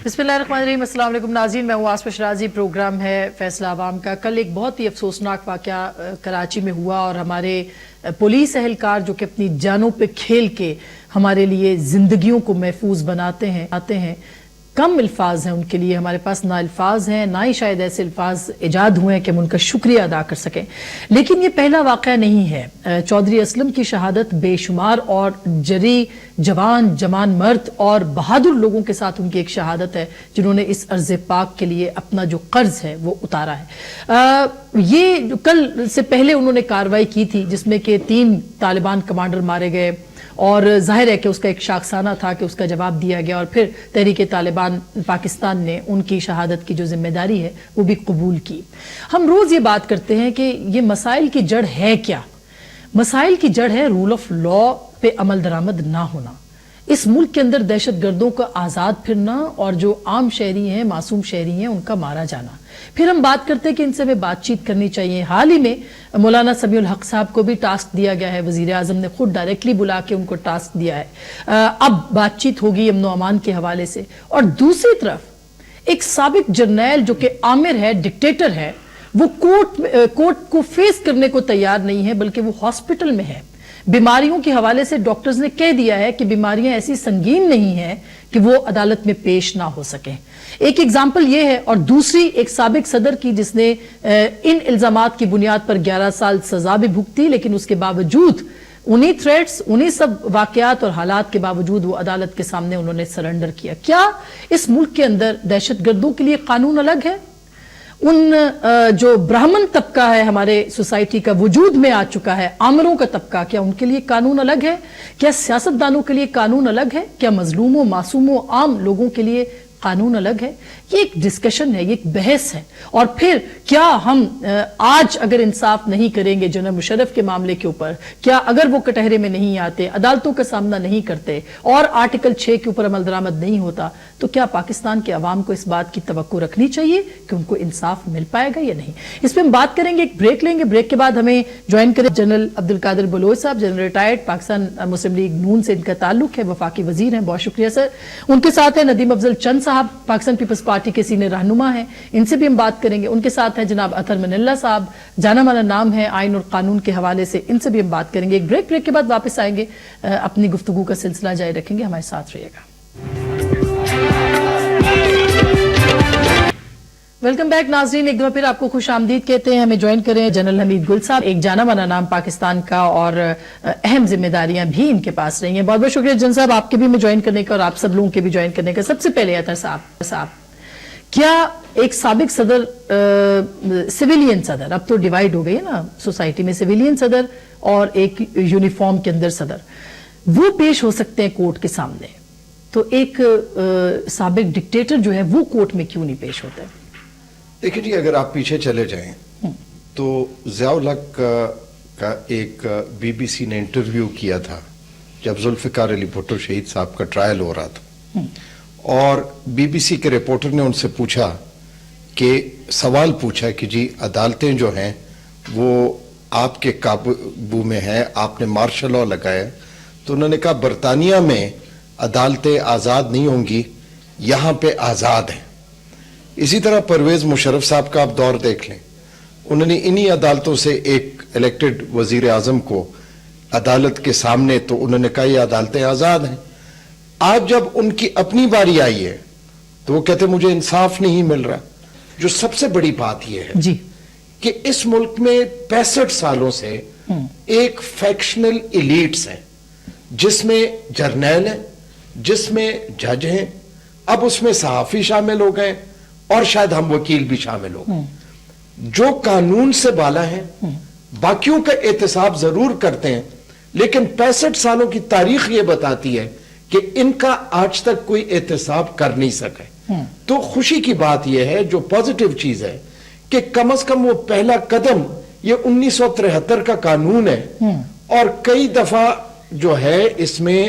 बिस्मिल्लाहिर्रहमानिर्रहीम, अस्सलाम वालेकुम नाज़रीन, मैं हूँ आसफ़ शराजी। प्रोग्राम है फैसला आवाम का। कल एक बहुत ही अफसोसनाक वाक़या कराची में हुआ और हमारे पुलिस एहलकार जो कि अपनी जानों पे खेल के हमारे लिए ज़िंदगियों को महफूज बनाते हैं आते हैं, कम अल्फाज हैं उनके लिए, हमारे पास ना अल्फाज हैं, ना ही शायद ऐसे अल्फाज ईजाद हुए हैं कि हम उनका शुक्रिया अदा कर सकें। लेकिन ये पहला वाक़या नहीं है। चौधरी असलम की शहादत बेशुमार और जरी जवान जमान मर्द और बहादुर लोगों के साथ उनकी एक शहादत है जिन्होंने इस अर्ज़ पाक के लिए अपना जो कर्ज है वो उतारा है। ये कल से पहले उन्होंने कार्रवाई की थी जिसमें कि 3 तालिबान कमांडर मारे गए और जाहिर है कि उसका एक शाखसाना था कि उसका जवाब दिया गया और फिर तहरीक तालिबान पाकिस्तान ने उनकी शहादत की जो जिम्मेदारी है वो भी कबूल की। हम रोज ये बात करते हैं कि ये मसाइल की जड़ है क्या? मसाइल की जड़ है रूल ऑफ लॉ पे अमल दरामद ना होना, इस मुल्क के अंदर दहशत गर्दों का आजाद फिरना और जो आम शहरी हैं, मासूम शहरी हैं, उनका मारा जाना। फिर हम बात करते हैं कि इनसे हमें बातचीत करनी चाहिए। हाल ही में मौलाना समीउल हक साहब को भी टास्क दिया गया है, वजीर आजम ने खुद डायरेक्टली बुला के उनको टास्क दिया है। अब बातचीत होगी अमन व अमान के हवाले से। और दूसरी तरफ एक साबिक जर्नैल जो कि आमिर है, डिक्टेटर है, वो कोर्ट को फेस करने को तैयार नहीं है, बल्कि वो हॉस्पिटल में है। बीमारियों के हवाले से डॉक्टर्स ने कह दिया है कि बीमारियां ऐसी संगीन नहीं है कि वो अदालत में पेश ना हो सके। एक एग्जाम्पल ये है। और दूसरी एक साबिक सदर की जिसने इन इल्जामात की बुनियाद पर 11 साल सजा भी भुगती, लेकिन उसके बावजूद उन्हीं थ्रेट्स, उन्हीं सब वाकयात और हालात के बावजूद वो अदालत के सामने उन्होंने सरेंडर किया। क्या इस मुल्क के अंदर दहशत गर्दों के लिए कानून अलग है? उन जो ब्राह्मण तबका है हमारे सोसाइटी का वजूद में आ चुका है, आमरों का तबका, क्या उनके लिए कानून अलग है? क्या सियासतदानों के लिए कानून अलग है? क्या मजलूमों, मासूमों, आम लोगों के लिए कानून अलग है? ये एक डिस्कशन है, ये एक बहस है। और फिर क्या हम आज अगर इंसाफ नहीं करेंगे जनरल मुशर्रफ के मामले के ऊपर, क्या अगर वो कटहरे में नहीं आते, अदालतों का सामना नहीं करते और आर्टिकल 6 के ऊपर अमल दरामद नहीं होता, तो क्या पाकिस्तान के अवाम को इस बात की तवक्को रखनी चाहिए कि उनको इंसाफ मिल पाएगा या नहीं? इस पर हम बात करेंगे, एक ब्रेक लेंगे। ब्रेक के बाद हमें ज्वाइन करें जनरल अब्दुल कादिर बलोच साहब, जनरल रिटायर्ड, पाकिस्तान मुस्लिम लीग नून से इनका ताल्लुक है, वफाकी वजीर हैं। बहुत शुक्रिया सर। उनके साथ है नदीम अफजल चंद साहब, पाकिस्तान पीपल्स पार्टी के सीनियर रहनुमा हैं, इनसे भी हम बात करेंगे। उनके साथ है जनाब अतर मनिल्ला साहब, जाना माना नाम है आइन और कानून के हवाले से, इनसे भी हम बात करेंगे। एक ब्रेक के बाद वापस आएंगे, अपनी गुफ्तगू का सिलसिला जारी रखेंगे। हमारे साथ रहिएगा। वेलकम बैक नाजरीन, एक दफा फिर आपको खुश आमदीद कहते हैं। हमें ज्वाइन करें जनरल हमीद गुल साहब, एक जाना माना नाम पाकिस्तान का और अहम जिम्मेदारियां भी इनके पास रही हैं। बहुत बहुत शुक्रिया जन साहब आपके भी में ज्वाइन करने का और आप सब लोगों के भी ज्वाइन करने का। सबसे पहले अतर साहब, क्या एक साबिक सदर, सिविलियन सदर, अब तो डिवाइड हो गई है ना सोसाइटी में, सिविलियन सदर और एक यूनिफॉर्म के अंदर सदर, वो पेश हो सकते हैं कोर्ट के सामने, तो एक साबिक डिक्टेटर जो है वो कोर्ट में क्यों नहीं पेश होता है? देखिए जी, अगर आप पीछे चले जाएं तो ज़ियाउल हक का एक बीबीसी ने इंटरव्यू किया था जब जुल्फ़िकार अली भुट्टो शहीद साहब का ट्रायल हो रहा था, और बीबीसी के रिपोर्टर ने उनसे पूछा कि सवाल पूछा कि जी अदालतें जो हैं वो आपके काबू में हैं, आपने मार्शल लॉ लगाया, तो उन्होंने कहा बरतानिया में अदालतें आज़ाद नहीं होंगी, यहाँ पे आज़ाद हैं। इसी तरह परवेज मुशर्रफ साहब का आप दौर देख लें, उन्होंने इन्हीं अदालतों से एक इलेक्टेड वजीर आजम को अदालत के सामने, तो उन्होंने कहा ये अदालतें आजाद हैं। आज जब उनकी अपनी बारी आई है तो वो कहते मुझे इंसाफ नहीं मिल रहा। जो सबसे बड़ी बात यह है जी कि इस मुल्क में 65 सालों से एक फैक्शनल इलीट्स है, जिसमें जर्नैल है, जिसमें जज हैं, अब उसमें सहाफी शामिल हो गए और शायद हम वकील भी शामिल हो गए, जो कानून से बाला है, बाकियों का एहतसाब जरूर करते हैं, लेकिन 65 सालों की तारीख ये बताती है कि इनका आज तक कोई एहतसाब कर नहीं सके। तो खुशी की बात यह है, जो पॉजिटिव चीज है, कि कम से कम वो पहला कदम ये 1973 का कानून है, और कई दफा जो है इसमें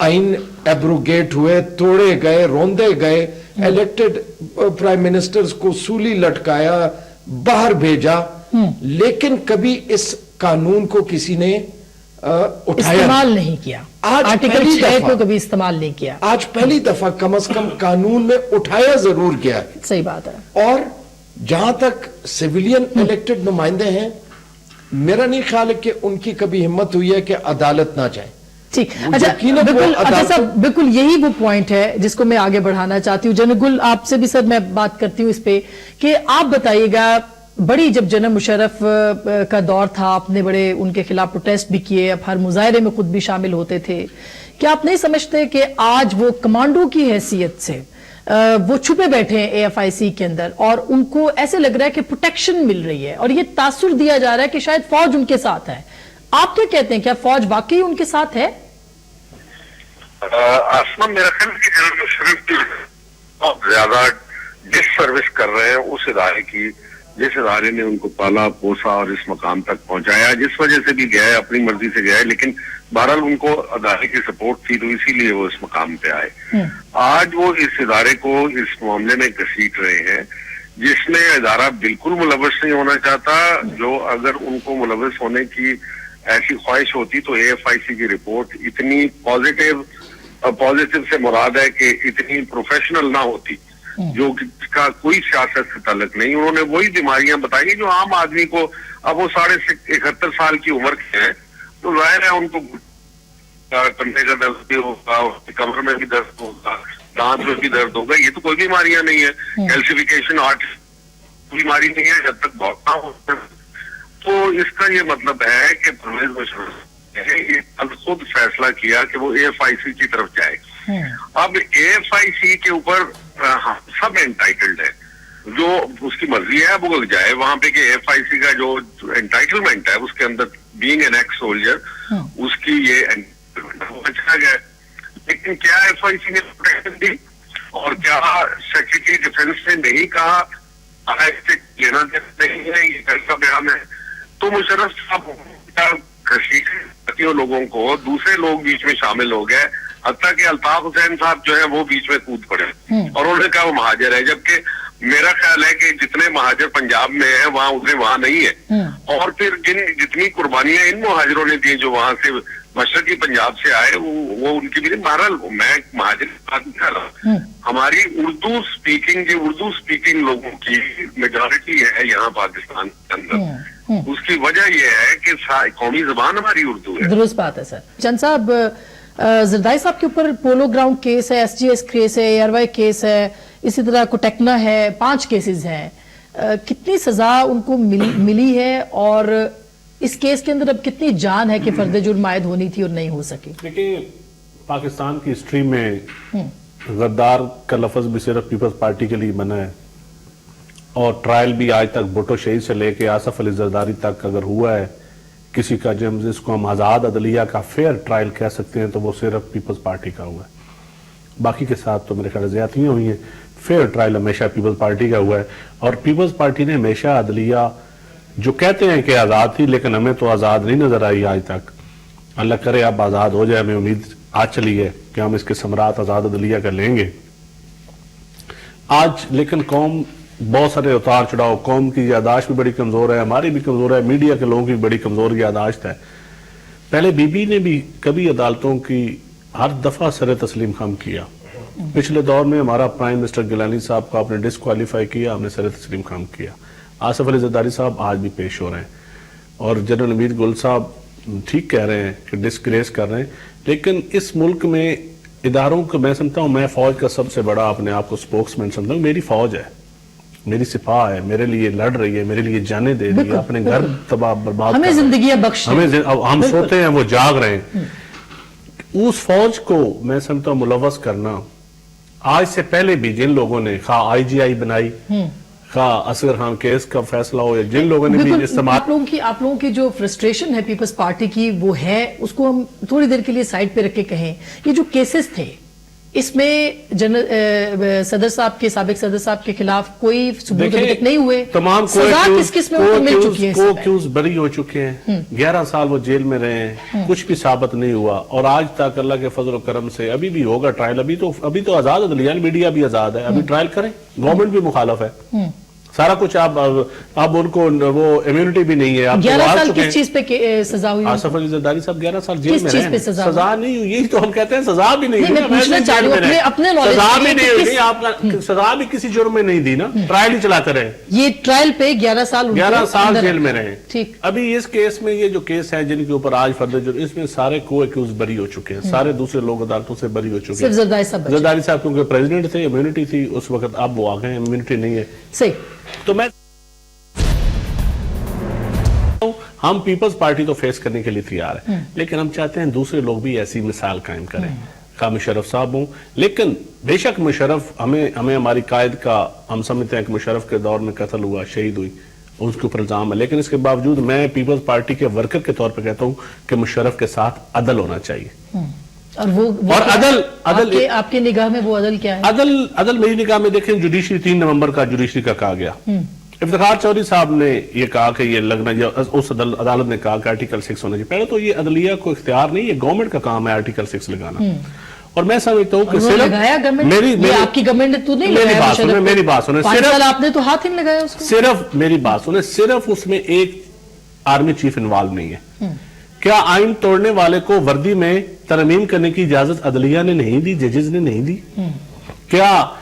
आइन एब्रोगेट हुए, तोड़े गए, रोंदे गए, इलेक्टेड प्राइम मिनिस्टर्स को सूली लटकाया, बाहर भेजा, लेकिन कभी इस कानून को किसी ने उठाया इस्तेमाल नहीं किया, आज आर्टिकल पहली 6 दफा- को कभी इस्तेमाल नहीं किया। आज पहली दफा कम से कम कानून में उठाया जरूर गया है। सही बात है। और जहां तक सिविलियन इलेक्टेड नुमाइंदे हैं, मेरा नहीं ख्याल है कि उनकी कभी हिम्मत हुई है कि अदालत ना जाए। ठीक, वो अच्छा यकीनन वो बिल्कुल, अच्छा अदालत- साहब बिल्कुल यही वो पॉइंट है जिसको मैं आगे बढ़ाना चाहती हूँ। जनरल गुल, आपसे भी सर मैं बात करती हूँ इस पे कि आप बताइएगा, बड़ी जब जनरल मुशर्रफ का दौर था, आपने बड़े उनके खिलाफ प्रोटेस्ट भी किए, अब हर मुजाहरे में खुद भी शामिल होते थे, क्या आप नहीं समझते कि आज वो कमांडो की हैसियत से वो छुपे बैठे हैं AFIC के अंदर और उनको ऐसे लग रहा है कि प्रोटेक्शन मिल रही है और ये तासुर दिया जा रहा है कि शायद फौज उनके साथ है? आप क्या कहते हैं, क्या फौज वाकई उनके साथ है? आसमा, मेरा ख्याल है कि जनरल मुशर्रफ की बहुत ज्यादा डिससर्विस कर रहे हैं उस इदारे की जिस इदारे ने उनको पाला पोसा और इस मकाम तक पहुंचाया, जिस वजह से भी गया है, अपनी मर्जी से गया है, लेकिन बहरहाल उनको अदारे की सपोर्ट थी तो इसीलिए वो इस मकाम पे आए। आज वो इस इदारे को इस मामले में घसीट रहे हैं जिसमें इदारा बिल्कुल मुलव्वस नहीं होना चाहता। जो अगर उनको मुलव्वस होने की ऐसी ख्वाहिश होती तो AFIC की रिपोर्ट इतनी पॉजिटिव से मुराद है कि इतनी प्रोफेशनल ना होती, जो का कोई सियासत से ताल्लुक नहीं। उन्होंने वही बीमारियां बताई जो आम आदमी को, अब वो 71 साल की उम्र के हैं तो जाहिर है उनको कंधे का दर्द भी होगा, कमर में भी दर्द होगा, दांत में भी दर्द होगा। ये तो कोई बीमारियां नहीं है, कैल्सिफिकेशन हार्ट बीमारी नहीं है जब तक बहुत ना हो। तो इसका ये मतलब है कि परवेज मुशर्रफ ने ये खुद फैसला किया कि वो AFIC की तरफ जाए। अब AFIC के ऊपर सब एंटाइटल्ड है, जो उसकी मर्जी है वो जाए वहां पे कि AFIC का जो एंटाइटलमेंट है उसके अंदर बीइंग एन एक्स सोल्जर उसकी ये वो अच्छा गया। लेकिन क्या AFIC ने प्रोटेक्शन दी और क्या सेक्रेटरी डिफेंस ने नहीं कहा लेना देना नहीं है, ये कैसा बयान है? तो मुशर्रफ साहब घसीटे लोगों को, दूसरे लोग बीच में शामिल हो गए, हत्ता कि अल्ताफ हुसैन साहब जो है वो बीच में कूद पड़े और उन्होंने कहा वो महाजर है, जबकि मेरा ख्याल है कि जितने महाजर पंजाब में है वहाँ उतने वहाँ नहीं है। और फिर जितनी कुर्बानियां इन महाजरों ने दी जो वहां से मशरकी पंजाब से आए, वो उनकी भी नहीं। बहरहाल मैं महाजर की बात नहीं कर रहा, हमारी उर्दू स्पीकिंग लोगों की मेजॉरिटी है यहाँ पाकिस्तान के अंदर। उसकी वजह यह है कि कौमी जबान हमारी उर्दू है। दुरुस्त बात है सर। चंद साहब, जरदारी साहब के ऊपर पोलो ग्राउंड केस है, SGS केस है, ARY केस है, इसी तरह कोटेक्ना है, 5 केसेस हैं। कितनी सजा उनको मिली है और इस केस के अंदर अब कितनी जान है कि फर्द जुर्म आयद होनी थी और नहीं हो सकी? देखिए, पाकिस्तान की हिस्ट्री में गद्दार का लफ्ज भी सिर्फ पीपल्स पार्टी के लिए बना है और ट्रायल भी आज तक भुट्टो शहीद से लेके आसफ अली जरदारी तक अगर हुआ है किसी का, जिसको हम आज़ाद अदलिया का फेयर ट्रायल कह सकते हैं, तो वो सिर्फ पीपल्स पार्टी का हुआ है। बाकी के साथ तो मेरे ख्याल ज्यादतियां हुई हैं। फेयर ट्रायल हमेशा पीपल्स पार्टी का हुआ है और पीपल्स पार्टी ने हमेशा अदलिया जो कहते हैं कि आज़ाद थी, लेकिन हमें तो आज़ाद नहीं नजर आई आज तक। अल्लाह करे अब आज़ाद हो जाए, हमें उम्मीद आज चली है कि हम इसके सम्राट आज़ाद अदलिया का लेंगे आज। लेकिन कौम बहुत सारे उतार चढ़ाव, कौम की यादाश्त भी बड़ी कमजोर है, हमारी भी कमजोर है, मीडिया के लोगों की बड़ी कमजोर यादाश्त है। पहले बीबी ने भी कभी अदालतों की हर दफा सर तस्लीम खम किया। पिछले दौर में हमारा प्राइम मिनिस्टर गिलानी साहब को आपने डिस्क्वालीफाई किया, हमने सर तस्लीम खम किया। आसफ अली जरदारी साहब आज भी पेश हो रहे हैं और जनरल अमीर गुल साहब ठीक कह रहे हैं कि डिस्ग्रेस कर रहे हैं। लेकिन इस मुल्क में इदारों को मैं समझता हूँ, मैं फौज का सबसे बड़ा अपने आप को स्पोक्समैन समझता हूँ। मेरी फौज है, मेरी सिपाह है, मेरे लिए लड़ रही है, मेरे लिए जाने दे रही है, अपने घर तबाह बर्बाद, हमें जिंदगी बख्श, हम सोते हैं वो जाग रहे हैं। उस फौज को मैं समझता हूँ मुलव्वस करना, आज से पहले भी जिन लोगों ने खा IGI बनाई, खा असगर खान केस का फैसला हो, या जिन लोगों ने भी इस्तेमाल, आप लोगों की जो फ्रस्ट्रेशन है पीपल्स पार्टी की वो है, उसको हम थोड़ी देर के लिए साइड पे रख के कहें। ये जो केसेस थे इसमें सदर साहब के, साबिक सदर साहब के खिलाफ कोई सबूत अभी तक नहीं हुए, तमाम सजा किस किस में उनको मिल चुकी है, को बरी हो चुके हैं, 11 साल वो जेल में रहे हैं, कुछ भी साबित नहीं हुआ और आज तक अल्लाह के फजल करम से अभी भी होगा ट्रायल। अभी तो आजाद अदलिया, मीडिया भी आजाद है, अभी ट्रायल करें, गवर्नमेंट भी मुखालफ है, सारा कुछ अब उनको वो इम्यूनिटी भी नहीं है। आप 11 साल किस चीज पे सजा हुई? आसिफ अली जरदारी साहब 11 साल जेल में किस चीज पे सजा नहीं हुई? यही तो हम कहते हैं, सजा भी नहीं हुई। मैं पूछना चाह रही हूं अपने नॉलेज सजा भी नहीं हुई, आपका सजा भी किसी जुर्म में नहीं दी ना, ट्रायल ही चलाते रहे। ये ट्रायल पे 11 साल जेल में रहे। ठीक। अभी इस केस में ये जो केस है जिनके ऊपर आज फर्दर जुर्म, इसमें सारे को एक्यूज बरी हो चुके हैं, सारे दूसरे लोग अदालतों से बरी हो चुके हैं, सिर्फ जरदारी साहब क्योंकि प्रेसिडेंट थे, इम्यूनिटी थी उस वक्त, अब वो आ गए, इम्यूनिटी नहीं है। सही। तो मैं हम पीपल्स पार्टी तो फेस करने के लिए तैयार है, लेकिन हम चाहते हैं दूसरे लोग भी ऐसी मिसाल कायम करें। का मुशर्रफ साहब हूं, लेकिन बेशक मुशर्रफ हमें हमारी कायद का, हम समझते हैं कि मुशर्रफ के दौर में कत्ल हुआ, शहीद हुई, उसके ऊपर इल्जाम है, लेकिन इसके बावजूद मैं पीपल्स पार्टी के वर्कर के तौर पर कहता हूं कि मुशर्रफ के साथ अदल होना चाहिए। और वो और अदल आपके निगाह में वो अदल क्या है? अदल मेरी निगाह में देखें, जुडिशरी 3 नवंबर का जुडिशरी का कहा गया। इफ्तिखार चौधरी साहब ने ये कहा कि ये लगना, उस अदालत ने कहा कि आर्टिकल 6 होना चाहिए। पहले तो ये अदलिया को इख्तियार नहीं, ये गवर्नमेंट का काम है आर्टिकल 6 लगाना। और मैं समझता हूँ कि सिर्फ आपकी गवर्नमेंट ने तो नहीं लगाया, मेरी बात सुने, सिर्फ आपने तो हाथ ही नहीं लगाया उसको। सिर्फ मेरी बात सुने, सिर्फ उसमें एक आर्मी चीफ इन्वॉल्व नहीं है। क्या आइन तोड़ने वाले को वर्दी में तरमीम करने की इजाजत अदलिया ने नहीं दी, जजेस ने नहीं दी? क्या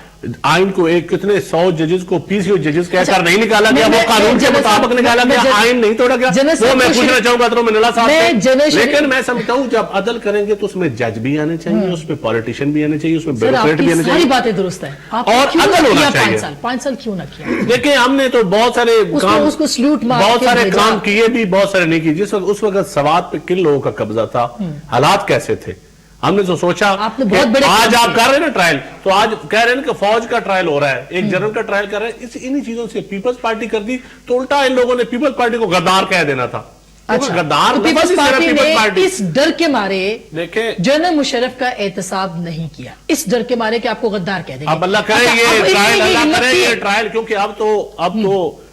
आइन को कितने 100 जजेस को पीसीओ जजेस कहकर नहीं निकाला गया, वो कानून के मुताबिक निकाला गया, आइन नहीं तोड़ा गया? वो मैं पूछना चाहूंगा तो मिनला साहब से। लेकिन मैं समझता हूं जब अदल करेंगे तो उसमें जज भी आने चाहिए, उसमें पॉलिटिशियन भी आने चाहिए, उसमें ब्यूरोक्रेट भी आने चाहिए, सारी बातें दुरुस्त है, और अदल होना चाहिए। 5 साल क्यों ना किया? देखिए हमने तो बहुत सारे काम, उसको सल्यूट मार बहुत सारे काम किए भी, बहुत सारे नहीं किए। जिस वक्त उस वक्त सवात पे किन लोगों का कब्जा था, हालात कैसे थे, हमने तो सोचा आपने बहुत बड़े आज आप कर रहे हैं ना ट्रायल, तो आज कह रहे हैं कि फौज का ट्रायल हो रहा है, एक जनरल का ट्रायल कर रहे हैं, इन्हीं चीजों से पीपल्स पार्टी कर दी, तो उल्टा इन लोगों ने पीपल्स पार्टी को गद्दार कह देना था। अच्छा, गद्दार तो पीपल्स पार्टी इस डर के मारे देखे जनरल मुशर्रफ का एहतसाब नहीं किया, इस डर के मारे कि आपको गद्दार कह देंगे। अब अल्लाह करे ये ट्रायल, अल्लाह करे ये ट्रायल, क्योंकि अब तो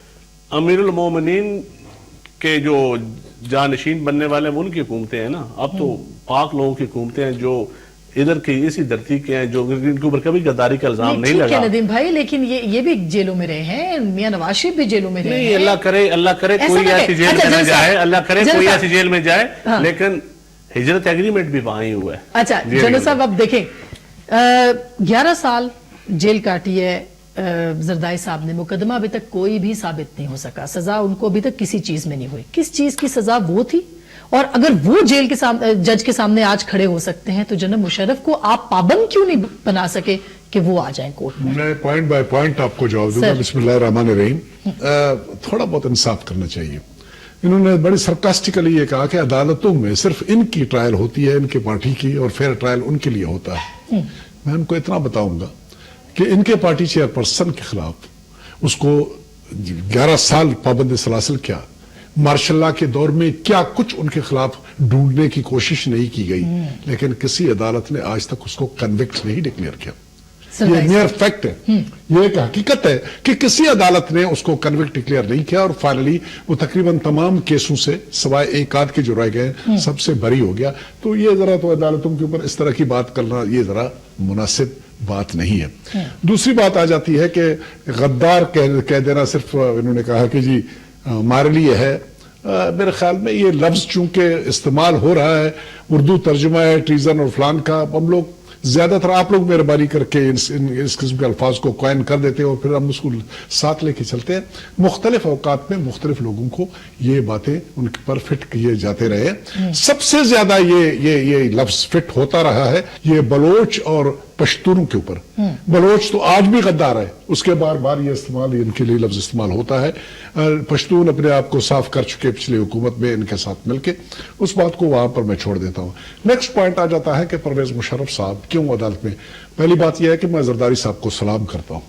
अमीरुल मोमिनीन के जो जानशीन बनने वाले हैं उनकी हुकूमतें हैं ना, अब तो पाक लोगों की हुकूमतें हैं जो इधर की इसी धरती के हैं, जो इनके ऊपर कभी गद्दारी का इल्जाम नहीं लगा। नदीम भाई, लेकिन ये भी जेलों में रहे हैं, मियां नवाज शरीफ भी जेलों में रहे हैं। नहीं, अल्लाह करे कोई ऐसी जेल में न जाए, अल्लाह करे कोई ऐसी जेल में जाए, लेकिन हिजरत एग्रीमेंट भी वहां ही हुआ है। अच्छा जनरल साहब, अब देखें 11 साल जेल काटी है जरदारी साहब ने, मुकदमा अभी तक कोई भी साबित नहीं हो सका, सजा उनको अभी तक किसी चीज में नहीं हुई। किस चीज की सजा वो थी? और अगर वो जेल के सामने, जज के सामने आज खड़े हो सकते हैं, तो जनरल मुशर्रफ को आप पाबंद क्यों नहीं बना सके कि वो आ जाए कोर्ट में? मैं पॉइंट बाय पॉइंट आपको जवाब दूंगा। बिस्मिल्लाहिर्रहमानिर्रहीम। थोड़ा बहुत इंसाफ करना चाहिए। इन्होंने बड़ी सरकास्टिकली ये कहा कि अदालतों में सिर्फ इनकी ट्रायल होती है, इनके पार्टी की, और फेयर ट्रायल उनके लिए होता है। मैं उनको इतना बताऊंगा कि इनके पार्टी चेयरपर्सन के खिलाफ उसको 11 साल पाबंद सलासिल, क्या मार्शल लॉ के दौर में क्या कुछ उनके खिलाफ ढूंढने की कोशिश नहीं की गई, लेकिन किसी अदालत ने आज तक उसको कन्विक्ट नहीं डिक्लेयर किया। ये मेयर फैक्ट है, ये एक हकीकत है कि किसी अदालत ने उसको कन्विक्ट डिक्लेयर नहीं किया, और फाइनली वो तकरीबन तमाम केसों से सिवाय एक आध के जो रह गए सबसे बरी हो गया। तो ये जरा तो अदालतों के ऊपर इस तरह की बात करना ये जरा मुनासिब बात नहीं है। दूसरी बात आ जाती है कि गद्दार कह देना, सिर्फ इन्होंने कहा कि जी हमारे लिए है। मेरे ख्याल में ये लफ्ज चूंकि इस्तेमाल हो रहा है, उर्दू तर्जुमा है ट्रीजन और फलान का, हम लोग ज्यादातर, आप लोग मेहरबानी करके इस किस्म के अल्फाज को कॉइन कर देते हैं और फिर हम उसको साथ लेके चलते हैं। मुख्तलिफ औकात में मुख्तलिफ लोगों को ये बातें उनके पर फिट किए जाते रहे। सबसे ज्यादा ये लफ्ज फिट होता रहा है ये बलोच और पश्तूनों के ऊपर। बलोच तो आज भी गद्दार है, उसके बार बार ये इस्तेमाल, इनके लिए लफ्ज इस्तेमाल होता है। पश्तून अपने आप को साफ कर चुके पिछली हुकूमत में इनके साथ मिलके, उस बात को वहां पर मैं छोड़ देता हूं। नेक्स्ट पॉइंट आ जाता है कि परवेज मुशर्रफ साहब क्यों अदालत में। पहली बात यह है कि मैं जरदारी साहब को सलाम करता हूं,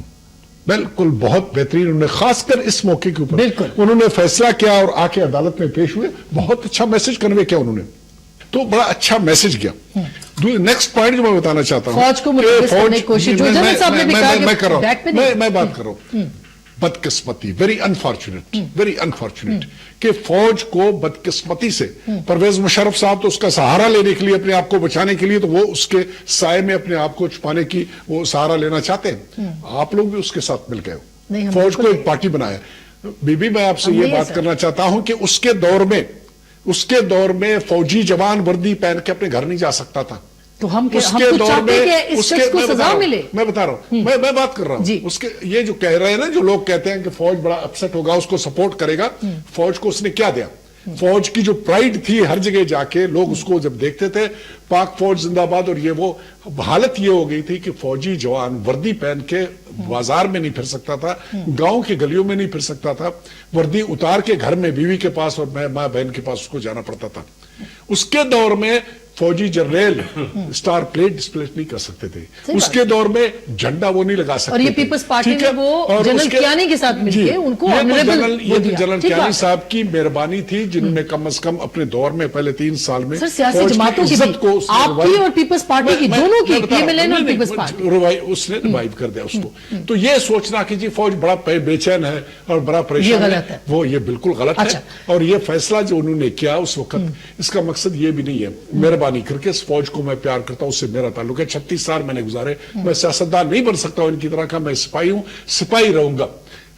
बिल्कुल बहुत बेहतरीन, उन्होंने खासकर इस मौके के ऊपर उन्होंने फैसला किया और आके अदालत में पेश हुए, बहुत अच्छा मैसेज कन्वे किया उन्होंने, तो बड़ा अच्छा मैसेज गया। नेक्स्ट पॉइंट जो मैं बताना चाहता हूं, फौज को करने की कोशिश, मैं बात कर रहा हूं, बदकिस्मती, वेरी अनफॉर्चुनेट कि फौज को बदकिस्मती से परवेज मुशर्रफ साहब तो उसका सहारा लेने के लिए, अपने आप को बचाने के लिए, तो वो उसके साए में अपने आप को छुपाने की वो सहारा लेना चाहते हैं। आप लोग भी उसके साथ मिल गए हो, नहीं, हम फौज बिल्कुल को नहीं। एक पार्टी बनाया। बीबी मैं आपसे हम ये नहीं है, बात सर। करना चाहता हूं कि उसके दौर में फौजी जवान वर्दी पहन के अपने घर नहीं जा सकता था। तो हम तो उसके दौर चाहते हैं में कि इस शख्स को मैं बता सजा रहा हूं, मिले। मैं बता रहा हूं, मैं बात कर रहा जी। हूं उसके, ये जो कह रहे हैं ना, जो लोग कहते हैं कि फौज बड़ा अपसेट होगा, उसको सपोर्ट करेगा, फौज को उसने क्या दिया? फौज की जो प्राइड थी, हर जगह जाके लोग उसको जब देखते थे, पाक फौज जिंदाबाद, और ये वो हालत ये हो गई थी कि फौजी जवान वर्दी पहन के बाजार में नहीं फिर सकता था, गांव के गलियों में नहीं फिर सकता था, वर्दी उतार के घर में बीवी के पास और माँ बहन के पास उसको जाना पड़ता था। उसके दौर में फौजी जनरल स्टार प्लेट डिस्प्ले नहीं कर सकते थे, उसके दौर में झंडा वो नहीं लगा सकते और ये थे। पीपल्स पार्टी ठीक ने है? वो और जनरल उसके- कियानी के साथ मिलके जी, उनको ये तो honorable जनरल- वो ये तो दिया। जनरल ठीक कियानी बात है। साहब की मेहरबानी थी, जिन्होंने कम से कम अपने दौर में पहले 3 साल में सर, सियासी फौज जमातों की इज्जत भी, को उसने आपकी रिवाइव- और पीपल्स पार्टी की, मैं- दोनों की, मैं बता रहा हूं, PMLN और नहीं, पीपल्स नहीं, पार्टी। उसने रिवाइव कर दिया उसको। तो ये सोचना कि जी फौज बड़ा बेचैन है और बड़ा परेशान ये गलत है। वो ये बिल्कुल गलत अच्छा। है। और ये फैसला जो उन्होंने किया उस वक्त, इसका मकसद ये भी नहीं है। मेहरबानी करके इस फौज को मैं प्यार करता हूं, उससे मेरा ताल्लुक है। 36 साल मैंने गुजारे, मैं सियासतदान नहीं बन सकता हूं इनकी तरह का, मैं सिपाही हूं, सिपाही रहूंगा,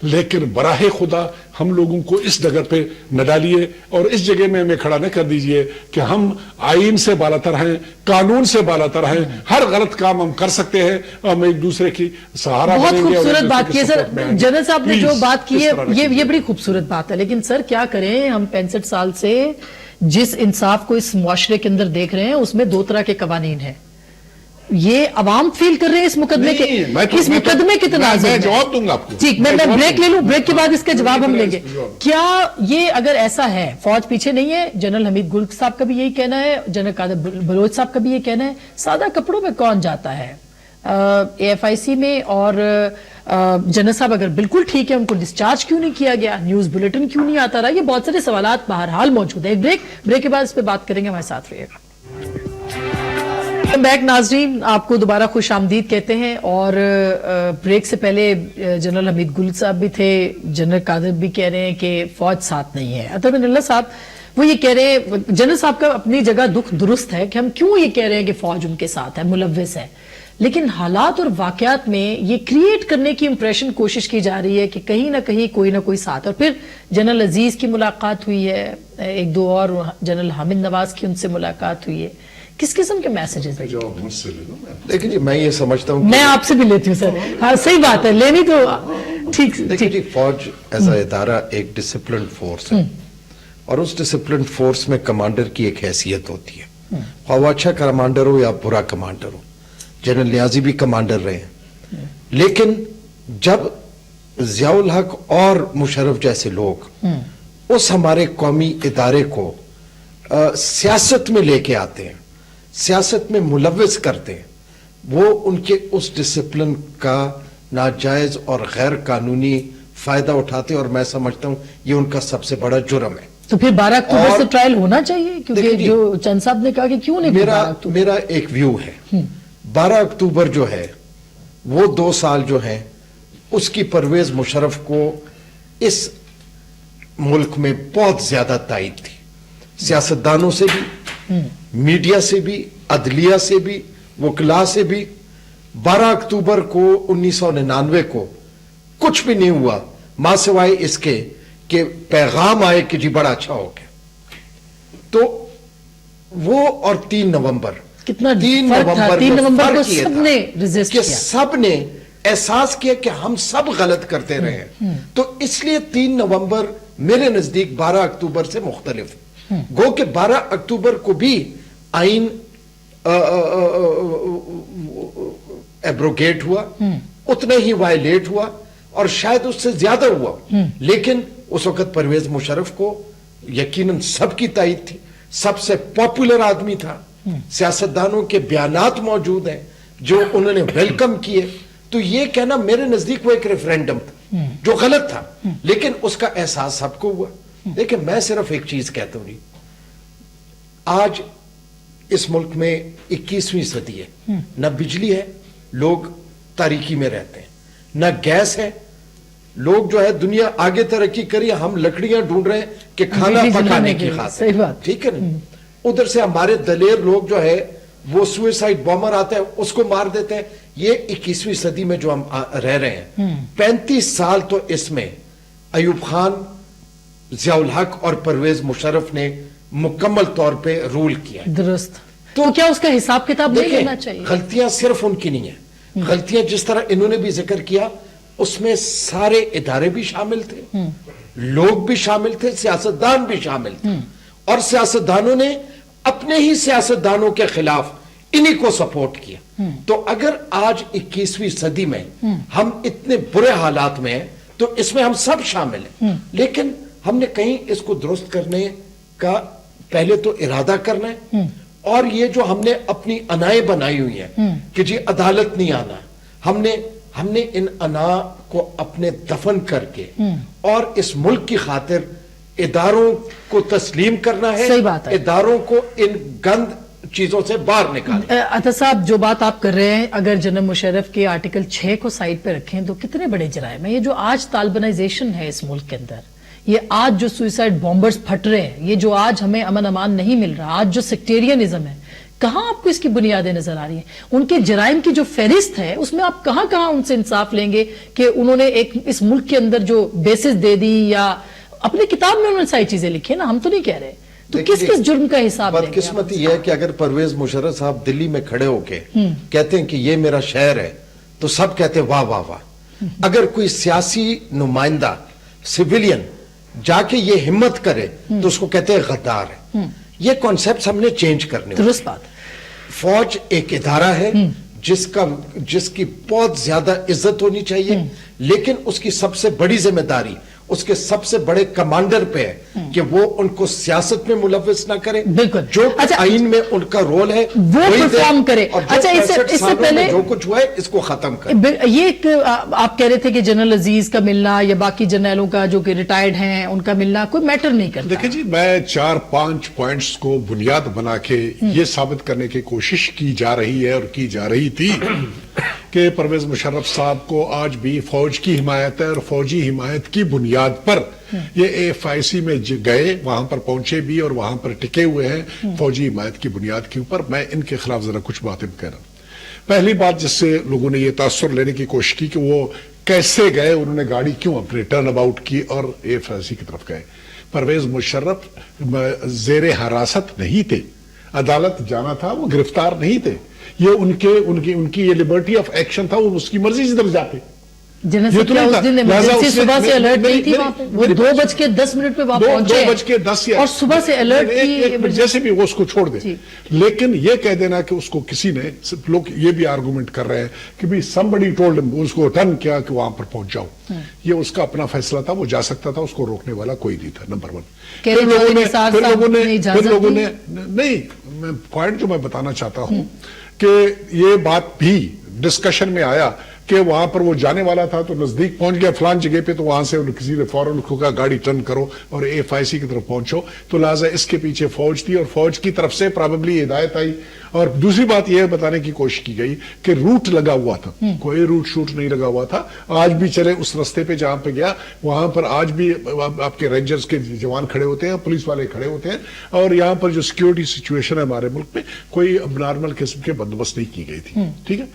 लेकिन बराहे खुदा हम लोगों को इस डगर पे न डालिए और इस जगह में हमें खड़ा न कर दीजिए कि हम आईन से बालातर हैं, कानून से बालातर हैं, हर गलत काम हम कर सकते हैं, हम एक दूसरे की सहारा बहुत बनेंगे और खूबसूरत एक दूसरे बात के की है support सर, में आएंगे। जनरल साहब ने जो Please, बात की इस है, तरह ये कीजिए। बड़ी खूबसूरत बात है, लेकिन सर क्या करें, हम 65 साल से जिस इंसाफ को इस मुआशरे के अंदर देख रहे हैं, उसमें 2 तरह के कवानीन हैं। ये अवाम फील कर रहे हैं इस मुकदमे के, नहीं, मैं तो- इस मैं तो- मुकदमे के तनाजुर मैं में। जवाब दूंगा आपको। ठीक, मैं जवाब ब्रेक ले लूं, ब्रेक के बाद इसका जवाब हम नहीं, लेंगे। जवाब। क्या ये अगर ऐसा है, फौज पीछे नहीं है, जनरल हमीद गुल साहब का भी यही कहना है, जनरल कादर बलोच साहब का भी ये कहना है, सादा कपड़ों में कौन जाता है AFIC में? और जनरल साहब अगर बिल्कुल ठीक है, उनको डिस्चार्ज क्यों नहीं किया गया, न्यूज बुलेटिन क्यों नहीं आता रहा? ये बहुत सारे सवालात बहरहाल मौजूद है। एक ब्रेक के बाद इस पर बात करेंगे, हमारे साथ रहिएगा। बैक नाजरीन, आपको दोबारा खुश आमदीद कहते हैं। और ब्रेक से पहले जनरल हमीद गुल साहब भी थे, जनरल कादर भी कह रहे हैं कि फौज साथ नहीं है। अतर बिन साहब वो ये कह रहे हैं, जनरल साहब का अपनी जगह दुख दुरुस्त है कि हम क्यों ये कह रहे हैं कि फौज उनके साथ है, मुलव्विस है, लेकिन हालात और वाकयात में ये क्रिएट करने की इंप्रेशन कोशिश की जा रही है कि कहीं ना कहीं कोई ना कोई साथ। और फिर जनरल अजीज की मुलाकात हुई है, 1-2 और जनरल हामिद नवाज की उनसे मुलाकात हुई है। किस किस्म के मैसेजेस हैं? जवाब मुझसे ले लो। देखिए जी, मैं ये समझता हूँ मैं आपसे भी लेती हूँ सर। हाँ, सही बात है, लेनी तो ठीक देखिए ठीक। जी, फौज एज अ इदारा एक डिसिप्लिन फोर्स है, और उस डिसिप्लिन फोर्स में कमांडर की एक हैसियत होती है, वो अच्छा कमांडर हो या बुरा कमांडर हो। जनरल नियाजी भी कमांडर रहे हैं, लेकिन जब जियाउल हक और मुशर्रफ जैसे लोग उस हमारे कौमी इदारे को सियासत में लेके आते हैं, सियासत में मुलव्विस करते हैं, वो उनके उस डिसिप्लिन का नाजायज और गैर कानूनी फायदा उठाते हैं, और मैं समझता हूं ये उनका सबसे बड़ा जुर्म है। तो फिर 12 अक्टूबर और- से ट्रायल होना चाहिए, क्योंकि देखिए जी, जो चंद साहब ने कहा कि क्यों नहीं 12 अक्टूबर? मेरा एक व्यू है, 12 अक्टूबर जो है वो 2 साल जो है उसकी परवेज मुशर्रफ को इस मुल्क में बहुत ज्यादा तायद थी, सियासतदानों से भी, मीडिया से भी, अदलिया से भी, वकला से भी। 12 अक्टूबर को 1999 को कुछ भी नहीं हुआ, मां सिवाय इसके कि पैगाम आए कि जी बड़ा अच्छा हो गया। तो वो और 3 नवंबर, कितना 3 फर्क था, नवंबर 3 में नवंबर को फर्क ये सबने था resist कि किया। सबने एहसास किया कि हम सब गलत करते रहे हैं। तो इसलिए 3 नवंबर मेरे नजदीक 12 अक्टूबर से मुख्तलिफ है। गो कि 12 अक्टूबर को भी आइन एब्रोगेट हुआ, उतना ही वायलेट हुआ, और शायद उससे ज्यादा हुआ, लेकिन उस वक्त परवेज मुशर्रफ को यकीनन सबकी तायद थी, सबसे पॉपुलर आदमी था, सियासतदानों के बयानात मौजूद हैं जो उन्होंने वेलकम किए। तो ये कहना मेरे नजदीक वो एक रेफरेंडम था जो गलत था, लेकिन उसका एहसास सबको हुआ। देखिए, मैं सिर्फ एक चीज कहता हूं, आज इस मुल्क में 21वीं सदी है, न बिजली है, लोग तारीकी में रहते हैं, न गैस है, लोग जो है दुनिया आगे तरक्की करी, हम लकड़ियां ढूंढ रहे हैं कि खाना बिजली पकाने जलाने की के लिए, खातिर। सही बात। ठीक है ना? उधर से हमारे दलेर लोग जो है वो सुसाइड बॉम्बर आता है उसको मार देते हैं। یہ 21ویں صدی میں جو ہم رہ رہے ہیں 35 سال تو اس میں ایوب خان، ضیاء الحق اور پرویز مشرف نے مکمل طور پہ رول کیا ہے. درست. تو کیا اس کا حساب کتاب نہیں لینا چاہیے؟ غلطیاں صرف ان کی نہیں ہیں. غلطیاں جس طرح انہوں نے بھی ذکر کیا اس میں سارے ادارے بھی شامل تھے، لوگ بھی شامل تھے، سیاستدان بھی شامل تھے، اور سیاستدانوں نے اپنے ہی سیاستدانوں کے خلاف انہی کو سپورٹ کیا. تو اگر آج 21ویں صدی میں ہم اتنے برے حالات میں ہیں تو اس میں ہم سب شامل ہیں، لیکن ہم نے کہیں اس کو درست کرنے کا پہلے تو ارادہ کرنا ہے. اور یہ جو ہم نے اپنی انائیں بنائی ہوئی ہیں کہ جی عدالت نہیں آنا، ہم نے ان انا کو اپنے دفن کر کے اور اس ملک کی خاطر اداروں کو تسلیم کرنا ہے. صحیح بات ہے. اداروں کو ان گند چیزوں سے باہر نکالنا. عطا صاحب جو بات آپ کر رہے ہیں، اگر جنرل مشرف کے آرٹیکل 6 کو سائڈ پہ رکھیں تو کتنے بڑے جرائم ہیں. یہ جو آج طالبانائزیشن ہے اس ملک کے اندر، یہ آج جو سوئسائڈ بامبرز پھٹ رہے ہیں، یہ جو آج ہمیں امن امان نہیں مل رہا، آج جو سیکٹیرینزم ہے، کہاں آپ کو اس کی بنیادیں نظر آ رہی ہیں؟ ان کے جرائم کی جو فہرست ہے اس میں آپ کہاں ان سے انصاف لیں گے کہ انہوں نے ایک اس ملک کے اندر جو بیسز دے دی، یا اپنی کتاب میں انہوں نے ساری چیزیں لکھی نا، ہم تو نہیں کہہ رہے. تو کس جرم کا حساب دیں گے؟ بدقسمتی یہ ہے کہ اگر پرویز مشرف صاحب دلی میں کھڑے ہو کے کہتے ہیں کہ یہ میرا شہر ہے تو سب کہتے ہیں واہ واہ واہ. اگر کوئی سیاسی نمائندہ سیویلین جا کے یہ ہمت کرے تو اس کو کہتے ہیں غدار ہے. یہ کانسیپٹس ہم نے چینج کرنے. درست بات. فوج ایک ادارہ ہے جس کی بہت زیادہ عزت ہونی چاہیے، لیکن اس کی سب سے بڑی ذمہ داری اس کے سب سے بڑے کمانڈر پہ ہے کہ وہ ان کو سیاست میں ملوث نہ کرے. بالکل. جو آئین میں ان کا رول ہے وہ پرفارم کرے. اچھا، اس سے پہلے جو کچھ ہوا ہے اس کو ختم کرے. یہ ایک آپ کہہ رہے تھے کہ جنرل عزیز کا ملنا یا باقی جنرلوں کا جو کہ ریٹائرڈ ہیں ان کا ملنا کوئی میٹر نہیں کرتا. دیکھیں جی، میں 4-5 پوائنٹس کو بنیاد بنا کے یہ ثابت کرنے کی کوشش کی جا رہی ہے اور کی جا رہی تھی کہ پرویز مشرف صاحب کو آج بھی فوج کی حمایت ہے، اور فوجی حمایت کی بنیاد پر یہ AFIC میں گئے، وہاں پر پہنچے بھی اور وہاں پر ٹکے ہوئے ہیں فوجی حمایت کی بنیاد کے اوپر. میں ان کے خلاف ذرا کچھ باتیں کہہ رہا ہوں. پہلی بات جس سے لوگوں نے یہ تاثر لینے کی کوشش کی کہ وہ کیسے گئے، انہوں نے گاڑی کیوں اپنے ٹرن اباؤٹ کی اور AFIC کی طرف گئے. پرویز مشرف زیر حراست نہیں تھے، عدالت جانا تھا، وہ گرفتار نہیں تھے. یہ ان کی یہ لبرٹی آف ایکشن تھا، وہ اس کی مرضی سے ادھر جاتے. جنرل صاحب کیا اس دن ایمرجنسی صبح سے الرٹ نہیں تھی وہاں پہ؟ وہ 2:10 پہ وہاں پہنچے 2:10 اور صبح سے الرٹ کی، جیسے بھی وہ اس کو چھوڑ دے. لیکن یہ کہہ دینا کہ اس کو کسی نے، لوگ یہ بھی آرگومنٹ کر رہے ہیں کہ بھی somebody told him، اس کو ٹرن کیا کہ وہاں پر پہنچ جاؤ. یہ اس کا اپنا فیصلہ تھا، وہ جا سکتا تھا، اس کو روکنے والا کوئی نہیں تھا. نمبر 1. پھر لوگوں نے نہیں، پوائنٹ جو میں بتانا چاہتا ہوں کہ یہ بات بھی ڈسکشن میں آیا کہ وہاں پر وہ جانے والا تھا تو نزدیک پہنچ گیا فلان جگہ پہ، تو وہاں سے کسی نے فوراً اس کو کہا گاڑی ٹرن کرو اور AFIC کی طرف پہنچو. تو لہٰذا اس کے پیچھے فوج تھی اور فوج کی طرف سے پرابیبلی ہدایت آئی. اور دوسری بات یہ بتانے کی کوشش کی گئی کہ روٹ لگا ہوا تھا، کوئی روٹ شوٹ نہیں لگا ہوا تھا. آج بھی چلے اس رستے پہ جہاں پہ گیا، وہاں پر آج بھی آپ کے رینجرز کے جوان کھڑے ہوتے ہیں، پولیس والے کھڑے ہوتے ہیں، اور یہاں پر جو سیکیورٹی سچویشن ہے ہمارے ملک میں، کوئی اب نارمل قسم کے بندوبست نہیں کی گئی تھی. ٹھیک ہے.